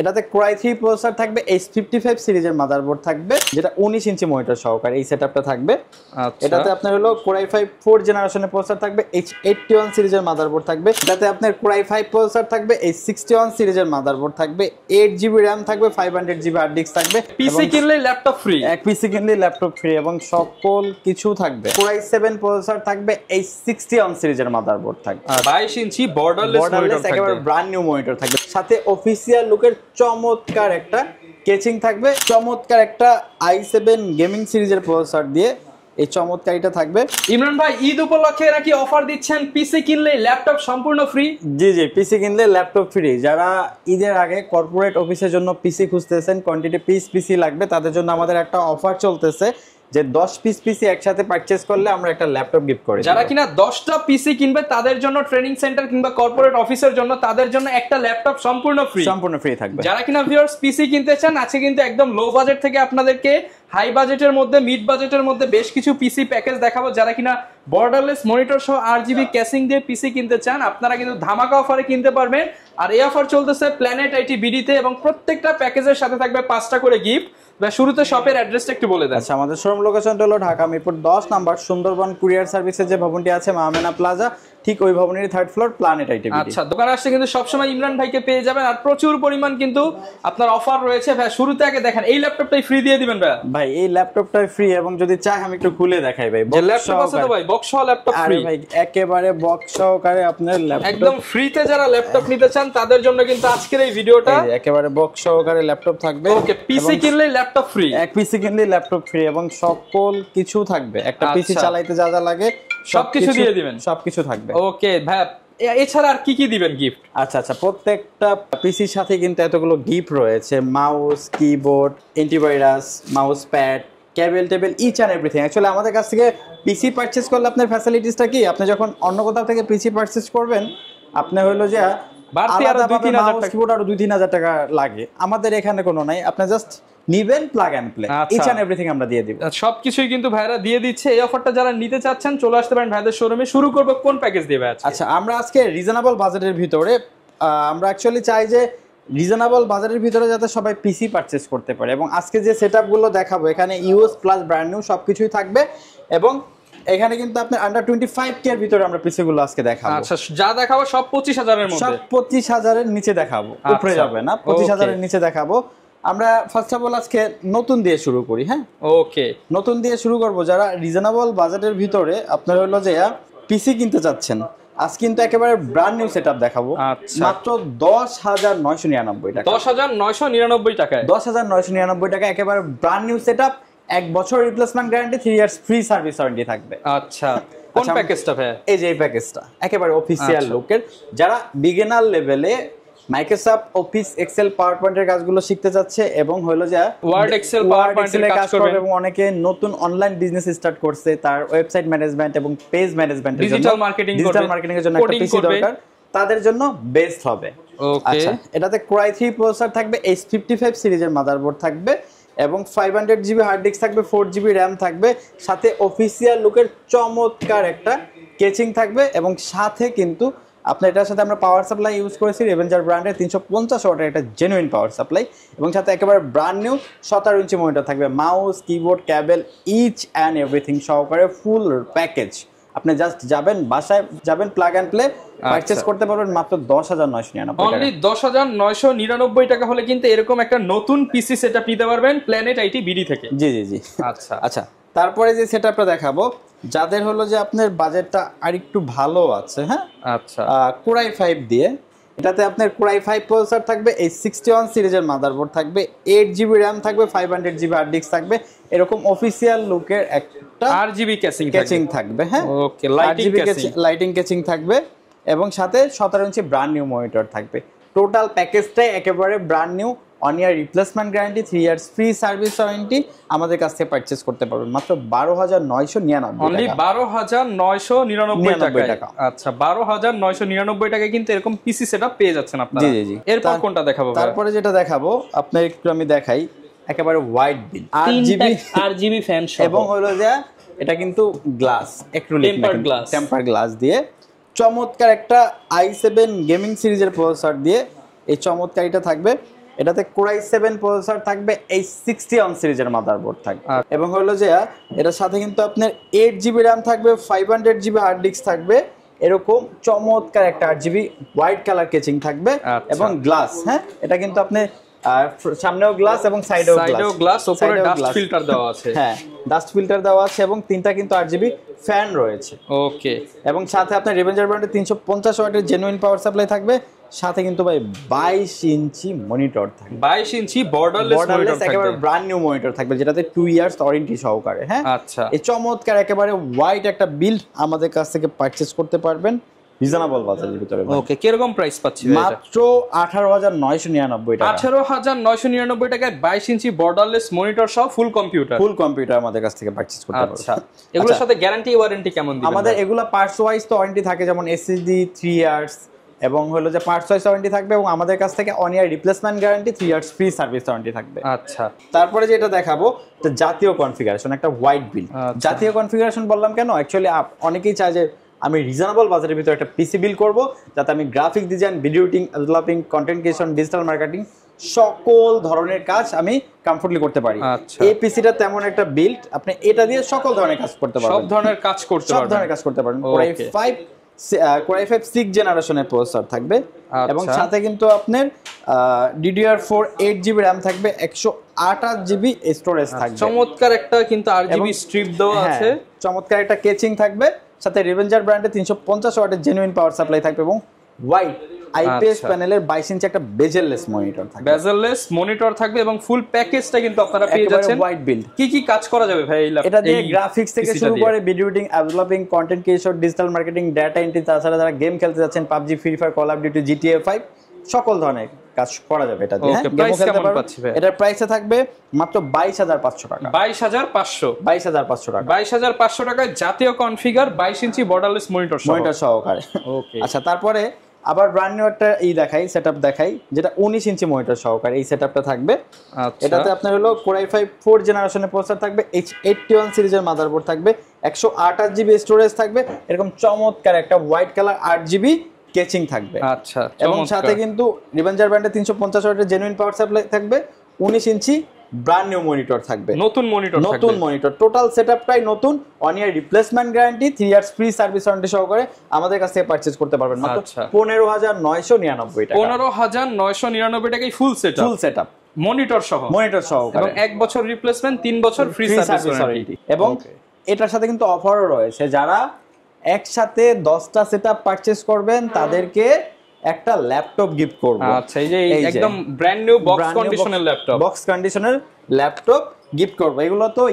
এটাতে Core i3 processor থাকবে, H55 সিরিজের মাদারবোর্ড থাকবে, যেটা 19 ইঞ্চি মনিটর সহকারে এই সেটআপটা থাকবে। এটাতে আপনার হলো Core i5 4 জেনারেশনের প্রসেসর থাকবে, H81 সিরিজের মাদারবোর্ড থাকবে। এটাতে আপনার Core i5 প্রসেসর থাকবে, H61 সিরিজের মাদারবোর্ড থাকবে, 8GB RAM থাকবে, 500GB হার্ড ডিস্ক থাকবে। পিসি কিনলে ল্যাপটপ ফ্রি, এক পিসি কিনলে ল্যাপটপ ফ্রি এবং সকল কিছু থাকবে। Core i7 প্রসেসর থাকবে, H61 সিরিজের মাদারবোর্ড থাকবে, 22 ইঞ্চি বর্ডারলেস মনিটর থাকবে, একেবারে ব্র্যান্ড নিউ মনিটর থাকবে। সাথে অফিশিয়াল লুকের চমৎকার একটা কেচিং থাকবে, চমৎকার একটা i7 গেমিং সিরিজের প্রসেসর দিয়ে এই চমৎকারটা থাকবে। ইমরান ভাই, ঈদ উপলক্ষে এরা কি অফার দিচ্ছেন পিসি কিনলে ল্যাপটপ সম্পূর্ণ ফ্রি? জি জি, পিসি কিনলে ল্যাপটপ ফ্রি। যারা ঈদের আগে কর্পোরেট অফিসের জন্য পিসি খুঁজতেছেন, কোয়ান্টিটি পিসি লাগবে, তাদের জন্য আমাদের একটা অফার চলতেছে যে 10 পিস পিসি একসাথে পারচেজ করলে আমরা একটা ল্যাপটপ গিফট করি। যারা কিনা 10টা পিসি কিনবে তাদের জন্য, ট্রেনিং সেন্টার কিংবা কর্পোরেট অফিসের জন্য তাদের জন্য একটা ল্যাপটপ সম্পূর্ণ ফ্রি থাকবে। যারা কিনা ভিউয়ার্স পিসি কিনতে চান, আছে কিন্তু একদম লো বাজেট থেকে আপনাদেরকে হাই বাজেটের মধ্যে, মিড বাজেটের মধ্যে বেশ কিছু পিসি প্যাকেজ দেখাবো। যারা কিনা বর্ডারলেস মনিটর সহ 8GB ক্যাসিং দিয়ে পিসি কিনতে চান, আপনারা কিন্তু ধামাকা অফারে কিনতে পারবেন। আর এই অফার চলতেছে প্ল্যানেট আইটি বিডিতে এবং প্রত্যেকটা প্যাকেজের সাথে থাকবে 5টা করে গিফট। শুরুতে শপের অ্যাড্রেসটা একটু বলে দেন। আচ্ছা, আমাদের শোরুম লোকেশনটা হলো ঢাকা মিরপুর 10 নাম্বার সুন্দরবন কুরিয়ার সার্ভিসের যে ভবনটি আছে মাহমেনা প্লাজা, ঠিক ওই ভবনের 3rd ফ্লোর, প্ল্যানেট আইটি। আচ্ছা, দোকানে আসলে কিন্তু সবসময় ইমরান ভাইকে পেয়ে যাবেন আর প্রচুর পরিমাণ কিন্তু আপনার অফার রয়েছে। ভাই শুরুতে আগে দেখেন এই ল্যাপটপটাই ফ্রি দিয়ে দিবেন ভাই। ভাই এই ল্যাপটপটাই ফ্রি এবং যদি চাই আমি একটু খুলে দেখাই ভাই। যে ল্যাপটপ আছে তো ভাই, বক্স সহ ল্যাপটপ ফ্রি। আরে ভাই একেবারে বক্স সহকারে আপনার ল্যাপটপ একদম ফ্রিতে যারা ল্যাপটপ নিতে চান তাদের জন্য কিন্তু আজকের এই ভিডিওটা। একেবারে বক্স সহকারে ল্যাপটপ থাকবে। ওকে, পিসি কিনলে ল্যাপটপ ফ্রি, এক পিসি কিনলে ল্যাপটপ ফ্রি এবং সকল কিছু থাকবে। একটা পিসি চালাইতে যা যা লাগে সবকিছু দিয়ে দিবেন, সবকিছু থাকবে। ওকে ভাই, এছাড়া আর কি কি দিবেন গিফট? আচ্ছা আচ্ছা, প্রত্যেকটা পিসির সাথে কিন্তু এতগুলো গিফট রয়েছে, mouse, keyboard, antivirus, mouse pad, cable table, each and everything. Actually আমাদের কাছ থেকে পিসি পারচেজ করলে আপনার ফ্যাসিলিটিসটা কি, আপনি যখন অন্য কোথাও থেকে পিসি পারচেজ করবেন আপনি হইলো যে বাড়তি আরো 2-3 হাজার কিবোর্ড আরো 2-3 হাজার টাকা লাগে। আমাদের এখানে কোনো নাই, আপনি জাস্ট নিবেন, plug and play, each and everything আমরা দিয়ে দিব। সবকিছুই কিন্তু ভাইরা দিয়ে দিচ্ছে। এই অফারটা যারা নিতে চাচ্ছেন চলে আসতে পারেন ভাইদের শোরুমে। শুরু করব কোন প্যাকেজ দিয়ে ভাই? আচ্ছা, আমরা আজকে রিজনেবল বাজেটের ভিতরে, আমরা অ্যাকচুয়ালি চাই যে রিজনেবল বাজারের ভিতরে যাতে সবাই পিসি পারচেজ করতে পারে। এবং আজকে যে সেটআপগুলো দেখাবো এখানে ইউএস প্লাস ব্র্যান্ড নিউ সবকিছুই থাকবে। এবং এখানে কিন্তু আপনি আন্ডার 25K এর ভিতরে আমরা পিসি গুলো আজকে দেখাবো। আচ্ছা, যা দেখাবো সব 25,000 এর মধ্যে, সব 25,000 এর নিচে দেখাবো, উপরে যাবে না, 25,000 এর নিচে দেখাবো। আমরা ফার্স্ট অফ অল আজকে নতুন দিয়ে শুরু করি। হ্যাঁ, ওকে, নতুন দিয়ে শুরু করব। যারা রিজনেবল বাজেটের ভিতরে আপনারা হলো যে পিসি কিনতে চাচ্ছেন, আজ কিন্তু একেবারে ব্র্যান্ড নিউ সেটআপ দেখাবো মাত্র 10,999 টাকা। 10,999 টাকায়, 10,999 টাকা একেবারে ব্র্যান্ড নিউ সেটআপ। 1 বছর replacement guarantee, 3 years free service warranty থাকবে। আচ্ছা, কোন প্যাকেজটা ভাই? এই যে এই প্যাকেজটা একেবারে অফিশিয়াল লুকের। যারা বিগিনার লেভেলে মাইক্রোসফট অফিস, এক্সেল, পাওয়ার পয়েন্টের কাজগুলো শিখতে যাচ্ছে এবং হলো যে ওয়ার্ড, এক্সেল, পাওয়ার পয়েন্টের কাজ করবে এবং অনেকে নতুন অনলাইন বিজনেস স্টার্ট করছে, তার ওয়েবসাইট ম্যানেজমেন্ট এবং পেজ ম্যানেজমেন্টের জন্য, ডিজিটাল মার্কেটিং এর জন্য একটা পিসি দরকার, তাদের জন্য বেস্ট হবে। আচ্ছা, এটাতে Core i3 প্রসেসর থাকবে, H55 সিরিজের মাদারবোর্ড থাকবে এবং 500GB হার্ড ডিস্ক থাকবে, 4GB RAM থাকবে, সাথে অফিশিয়াল লুকের চমৎকার একটা কেচিং থাকবে এবং সাথে কিন্তু আপনার এটার সাথে আমরা পাওয়ার সাপ্লাই ইউজ করেছি রেভেঞ্জার ব্র্যান্ডের 350 ওয়াটের একটা জেনুইন পাওয়ার সাপ্লাই এবং সাথে একেবারে ব্র্যান্ড নিউ 17 ইঞ্চি মনিটর থাকবে, mouse, keyboard, cable, each and everything সহকারে ফুল প্যাকেজ। আপনি জাস্ট যাবেন, বাসায় যাবেন, প্লাগ এন্ড প্লে পারচেজ করতে পারবেন মাত্র 10,999 টাকা। অনলি 10,999 টাকা হলে কিন্তু এরকম একটা নতুন পিসি সেটআপ নিতে পারবেন প্ল্যানেট আইটি বিডি থেকে। জি জি জি। আচ্ছা আচ্ছা, তারপরে যে সেটআপটা দেখাবো যাদের হলো যে আপনার বাজেটটা আরেকটু ভালো আছে, হ্যাঁ, আচ্ছা, Core i5 দিয়ে, এটাতে আপনার Core i5 প্রসেসর থাকবে, H61 সিরিজের মাদারবোর্ড থাকবে, 8GB RAM থাকবে, 500GB হার্ড ডিস্ক থাকবে, এরকম অফিশিয়াল লুকের একটা 8GB ক্যাচিং থাকবে। হ্যাঁ, ওকে, লাইটিং ক্যাচিং থাকবে এবং সাথে 17 ইঞ্চি ব্র্যান্ড নিউ মনিটর থাকবে। টোটাল প্যাকেজটাই একেবারে ব্র্যান্ড নিউ, 1 ইয়ার replacement guarantee, 3 years free service warranty. আমাদের কাছ থেকে পারচেজ করতে পারবেন মাত্র 12,999 টাকা। অনলি 12,999 টাকা। আচ্ছা, 12,999 টাকায় কিন্তু এরকম পিসি সেটআপ পেয়ে যাচ্ছেন আপনারা। জি জি জি। এরপর কোনটা দেখাবো? তারপরে যেটা দেখাবো আপনার একটু আমি দেখাই, একেবারে হোয়াইট বিল, RGB ফ্যান সহ এবং হলো যে এটা কিন্তু গ্লাস, অ্যাক্রিলিক টেম্পার গ্লাস দিয়ে চমৎকার একটা i7 গেমিং সিরিজের প্রসেসর দিয়ে এই চমৎকারটা থাকবে। এটাতে কোরাই 7 প্রসেসর থাকবে, H60 সিরিজের মাদারবোর্ড থাকবে এবং হলো যে এটার সাথে কিন্তু আপনার 8GB RAM থাকবে, 500GB হার্ড ডিস্ক থাকবে, এরকম চমৎকার একটা 8GB হোয়াইট কালার কেচিং থাকবে এবং গ্লাস। হ্যাঁ, এটা কিন্তু আপনি সামনেও গ্লাস এবং সাইডেও গ্লাস, উপরে ডাস্ট ফিল্টার দেওয়া আছে। হ্যাঁ, ডাস্ট ফিল্টার দেওয়া আছে এবং তিনটা কিন্তু 8GB ফ্যান রয়েছে। ওকে, এবং সাথে আপনার রেভেঞ্জার ব্র্যান্ডের 350 ওয়াটের জেনুইন পাওয়ার সাপ্লাই থাকবে, সাথে কিন্তু ভাই 22 ইঞ্চি মনিটর থাকবে। 22 ইঞ্চি বর্ডারলেস মনিটর থাকবে, একেবারে ব্র্যান্ড নিউ মনিটর থাকবে, যেটাতে 2 ইয়ার্স ওয়ারেন্টি সহকারে। হ্যাঁ, আচ্ছা, এই চমৎকার একেবারে হোয়াইট একটা বিল্ড আমাদের কাছ থেকে পারচেজ করতে পারবেন রিজনেবল বাজারের ভিতরে। ওকে, কি রকম প্রাইস পাচ্ছি? মাত্র 18999 টাকা। 18999 টাকায় 22 ইঞ্চি বর্ডারলেস মনিটর সহ ফুল কম্পিউটার আমাদের কাছ থেকে পারচেজ করতে পারবেন। আচ্ছা, এগুলোর সাথে গ্যারান্টি ওয়ারেন্টি কেমন দিবেন? আমাদের এগুলা পার্টস ওয়াইজ তো ওয়ারেন্টি থাকে, যেমন এসএসডি 3 ইয়ার্স এবং হলো যে পার্টস ওয়াইজ ওয়ারেন্টি থাকবে, এবং আমাদের কাছ থেকে 1 ইয়ার replacement guarantee, 3 years free service warranty থাকবে। আচ্ছা, তারপরে যেটা দেখাবো তো জাতীয় কনফিগারেশন, একটা হোয়াইট বিল। জাতীয় কনফিগারেশন বললাম কেন, অ্যাকচুয়ালি অনেকেই চায় যে আমি রিজনেবল বাজারের ভিতরে একটা পিসি বিল করব, যাতে আমি graphic design, video editing, developing, content creation, digital marketing সকল ধরনের কাজ আমি কমফোর্টলি করতে পারি। এই পিসিটা তেমন একটা বিল্ড, আপনি এটা দিয়ে সকল ধরনের কাজ করতে পারবেন, সব ধরনের কাজ করতে পারবেন। কোরাই 5 6 জেনারেশনের প্রসেসর থাকবে এবং সাথে কিন্তু আপনার DDR4 8GB RAM থাকবে, 128GB স্টোরেজ থাকবে। চমৎকার একটা কিন্তু RGB স্ট্রিপ দেওয়া আছে, চমৎকার একটা কেচিং থাকবে, সাথে রেভেঞ্জার ব্র্যান্ডের 350 ওয়াটের জেনুইন পাওয়ার সাপ্লাই থাকবে এবং হোয়াইট আইপিএস প্যানেলের 22 ইঞ্চি একটা বেজেললেস মনিটর থাকবে এবং ফুল প্যাকেজটা কিন্তু আপনারা পেয়ে যাচ্ছেন। হোয়াইট বিল্ড, কি কাজ করা যাবে ভাই এটা দিয়ে? গ্রাফিক্স থেকে শুরু করে video editing, developing, content creation, digital marketing, data entry, তাছাড়া যারা গেম খেলতে যাচ্ছেন PUBG, free fire, call of duty, GTA 5 সকল ধরনের কাজ করা যাবে এটা দিয়ে। প্রাইস কেমন পাচ্ছি ভাই? এটার প্রাইসে থাকবে মাত্র 22500 টাকা। 22500 টাকা। 22500 টাকায় জাতীয় কনফিগার 22 ইঞ্চি বর্ডারলেস মনিটর সহকারে। ওকে, আচ্ছা, তারপরে আবার ব্র্যান্ড নিউ একটা সেটআপ দেখাই, যেটা 19 ইঞ্চি মনিটর সহকারে এই সেটআপটা থাকবে। এটাতে আপনার হলো কোরাই 5 4 জেনারেশনের প্রসেসর থাকবে, H81 সিরিজের মাদারবোর্ড থাকবে, 128GB স্টোরেজ থাকবে, এরকম চমৎকার একটা হোয়াইট কালার 8GB কেচিং থাকবে। আচ্ছা, এবং সাথে কিন্তু রিভেঞ্জার ব্র্যান্ডের 350 ওয়াটের জেনুইন পাওয়ার সাপ্লাই থাকবে, 19 ইঞ্চি ব্র্যান্ড নিউ মনিটর থাকবে, নতুন মনিটর টোটাল সেটআপটাই নতুন, 1 ইয়ার replacement guarantee, 3 years free service warranty সহকারে আমাদের কাছ থেকে পারচেজ করতে পারবেন মাত্র 15999 টাকা। 15999 টাকায় ফুল সেটআপ মনিটর সহ এবং 1 বছর রিপ্লেসমেন্ট, 3 বছর ফ্রি সার্ভিস ওয়ারেন্টি। এবং এটার সাথে কিন্তু অফারও রয়েছে, যারা একসাথে 10টা সেটআপ পারচেজ করবেন তাদেরকে একটা ল্যাপটপ গিফট করব। আচ্ছা, এই যে একদম ব্র্যান্ড নিউ বক্স কন্ডিশনের ল্যাপটপ গিফট করব। এগুলো তো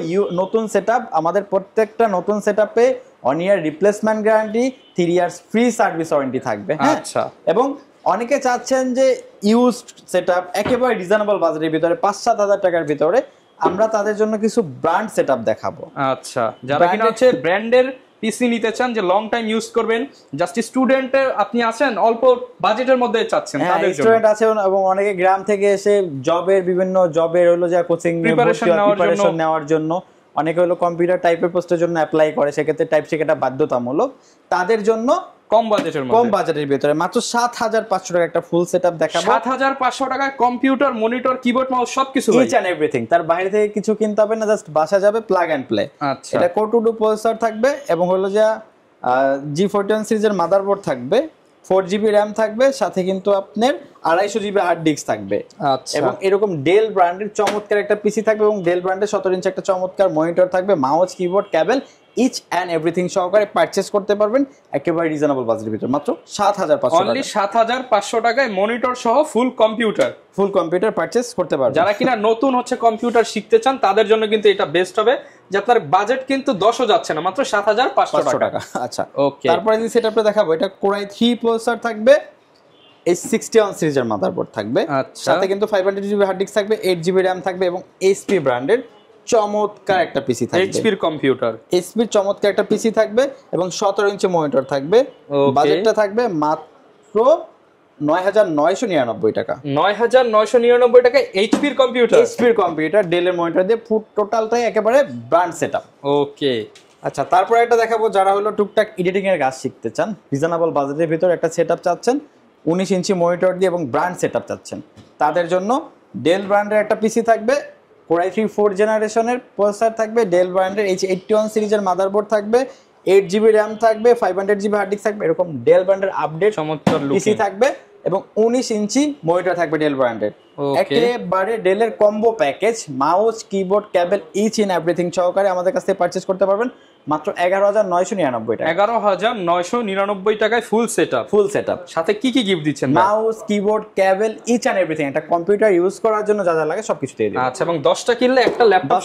নতুন সেটআপ, আমাদের প্রত্যেকটা নতুন সেটআপে 1 ইয়ার replacement guarantee, 3 years free service warranty থাকবে। আচ্ছা, এবং অনেকে চাচ্ছেন যে ইউজড সেটআপ একেবারে রিজনেবল বাজারের ভিতরে 5-7 হাজার টাকার ভিতরে, আমরা তাদের জন্য কিছু ব্র্যান্ড সেটআপ দেখাবো। আচ্ছা, যারা কিনা হচ্ছে ব্র্যান্ডের পিসি নিতে চান, যে লং টাইম ইউজ করবেন, জাস্ট স্টুডেন্টের আপনি আছেন, অল্প বাজেটের মধ্যে চাচ্ছেন, তাদের জন্য স্টুডেন্ট আছে এবং অনেকে গ্রাম থেকে এসে বিভিন্ন জবের হলো যে কোচিং প্রিপারেশন নেওয়ার জন্য, অনেকে হলো কম্পিউটার টাইপের পোস্টের জন্য অ্যাপ্লাই করে, সেক্ষেত্রে টাইপ শেখাটা বাধ্যতামূলক, তাদের জন্য কম বাজেটের ভিতরে মাত্র 7500 টাকা একটা ফুল সেটআপ দেখাবো। 7500 টাকায় কম্পিউটার, মনিটর, কিবোর্ড, মাউস সবকিছু, ইচ এন্ড এভরিথিং। তার বাইরে থেকে কিছু কিনতে হবে না, জাস্ট বাসা যাবে, প্লাগ এন্ড প্লে। আচ্ছা, এটা কোর 2 প্রসেসর থাকবে এবং হলো যে G41 সিরিজের মাদারবোর্ড থাকবে, 4GB RAM থাকবে, সাথে কিন্তু আপনার 250GB হার্ড ডিস্ক থাকবে। আচ্ছা, এবং এরকম ডেল ব্র্যান্ডের চমৎকার একটা পিসি থাকবে এবং ডেল ব্র্যান্ডের 17 ইঞ্চি একটা চমৎকার মনিটর থাকবে, mouse, keyboard, cable, each and everything সহকারে পারচেজ করতে পারবেন একেবারে রিজনেবল বাজেটের ভিতরে মাত্র 7500 অনলি 7500 টাকায় মনিটর সহ ফুল কম্পিউটার পারচেজ করতে পারবেন। যারা কিনা নতুন হচ্ছে কম্পিউটার শিখতে চান তাদের জন্য কিন্তু এটা বেস্ট হবে, যে আপনার বাজেট কিন্তু 10ও যাচ্ছে না, মাত্র 7500 টাকা। আচ্ছা, ওকে, তারপরে যে সেটআপটা দেখাবো, এটা কোরাই 3 প্রসেসর থাকবে, H61 সিরিজের মাদারবোর্ড থাকবে, সাথে কিন্তু 500GB হার্ড ডিস্ক থাকবে, 8GB RAM থাকবে এবং HP ব্র্যান্ডের চমৎকার একটা পিসি থাকবে, এইচপির কম্পিউটার, এইচপির চমৎকার একটা পিসি থাকবে এবং 17 ইঞ্চি মনিটর থাকবে। বাজেটটা থাকবে মাত্র 9999 টাকা। 9999 টাকায় এইচপির কম্পিউটার ডেলের মনিটর দিয়ে ফুল টোটালটাই একেবারে ব্র্যান্ড সেটআপ। ওকে, আচ্ছা, তারপর একটা দেখাবো, যারা হলো টুকটাক এডিটিং এর কাজ শিখতে চান, রিজনেবল বাজেটের ভিতর একটা সেটআপ চাচ্ছেন, 19 ইঞ্চি মনিটর দিয়ে এবং ব্র্যান্ড সেটআপ চাচ্ছেন, তাদের জন্য ডেল ব্র্যান্ডের একটা পিসি থাকবে, Core i3 4th জেনারেশনের প্রসেসর থাকবে, ডেল ব্র্যান্ডের H81 সিরিজের মাদারবোর্ড থাকবে, 8GB RAM থাকবে, 500GB হার্ড ডিস্ক থাকবে, এরকম ডেল ব্র্যান্ডের আপডেট চমৎকার পিসি থাকবে এবং 19 ইঞ্চি মনিটর থাকবে ডেল ব্র্যান্ডের। একেবারে ডেলের combo package, mouse, keyboard, cable, each in everything সহকারে আমাদের কাছ থেকে পারচেজ করতে পারবেন মাত্র 11,999 টাকা। 11,999 টাকায় ফুল সেটআপ। সাথে কি কি গিফট দিচ্ছেন? Mouse, keyboard, cable, each and everything, একটা কম্পিউটার ইউজ করার জন্য যা যা লাগে সবকিছু দিয়ে দিই। আচ্ছা, এবং 10টা কিনলে একটা ল্যাপটপ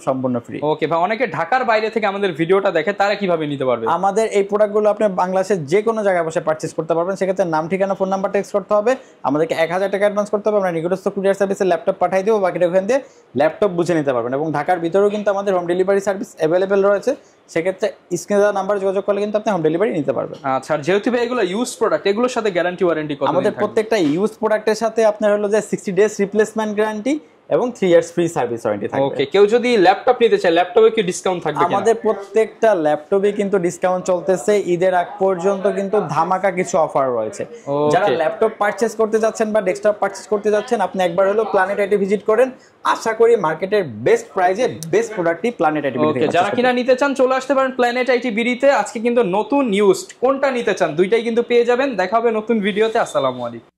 সম্পূর্ণ ফ্রি। ওকে ভাই, অনেকে ঢাকার বাইরে থেকে আমাদের ভিডিওটা দেখে, তারা কিভাবে নিতে পারবে? আমাদের এই প্রোডাক্টগুলো আপনি বাংলাদেশের যে কোনো জায়গায় বসে পারচেজ করতে পারবেন। সেক্ষেত্রে নাম, ঠিকানা, ফোন নাম্বার টেক্সট করতে হবে, আমাদেরকে 1000 টাকা অ্যাডভান্স করতে হবে, আমরা নিকটস্থ কুরিয়ার সার্ভিসে ল্যাপটপ পাঠিয়ে দেবো, বাকিটা ওখান দিয়ে ল্যাপটপ বুঝে নিতে পারবেন। এবং ঢাকার ভিতরেও কিন্তু আমাদের হোম ডেলিভারি সার্ভিস অ্যাভেলেবেল রয়েছে, সেক্ষেত্রে স্ক্রিনে দেওয়া নাম্বার যোগাযোগ করলে কিন্তু আপনি হোম ডেলিভারি নিতে পারবেন। আচ্ছা, আর যেহেতু ভাই এগুলো ইউজ প্রোডাক্ট, এগুলোর সাথে গ্যারান্টি ওয়ারেন্টি কত? আমাদের প্রত্যেকটা ইউজ প্রোডাক্টের সাথে আপনার হলো যে 60 ডেজ রিপ্লেসমেন্ট গ্যারান্টি এবং 3 ইয়ার্স ফ্রি সার্ভিস ওয়ারেন্টি থাকবে। ওকে, কেউ যদি ল্যাপটপ নিতে চায়, ল্যাপটপে কি ডিসকাউন্ট থাকবে? আমাদের প্রত্যেকটা ল্যাপটপে কিন্তু ডিসকাউন্ট চলতেছে, ঈদের আগ পর্যন্ত কিন্তু ধামাকা কিছু অফার রয়েছে। যারা ল্যাপটপ পারচেজ করতে যাচ্ছেন বা ডেস্কটপ পারচেজ করতে যাচ্ছেন, আপনি একবার হলো প্ল্যানেট আইটি ভিজিট করেন, আশা করি মার্কেটের বেস্ট প্রাইজে বেস্ট প্রোডাক্টই প্ল্যানেট আইটি বিডি। যারা কিনা নিতে চান চলে আসতে পারেন প্ল্যানেট আইটি বিডিতে। আজকে কিন্তু নতুন নিউজ, কোনটা নিতে চান দুইটাই কিন্তু পেয়ে যাবেন। দেখা হবে নতুন ভিডিওতে। আসসালামু আলাইকুম।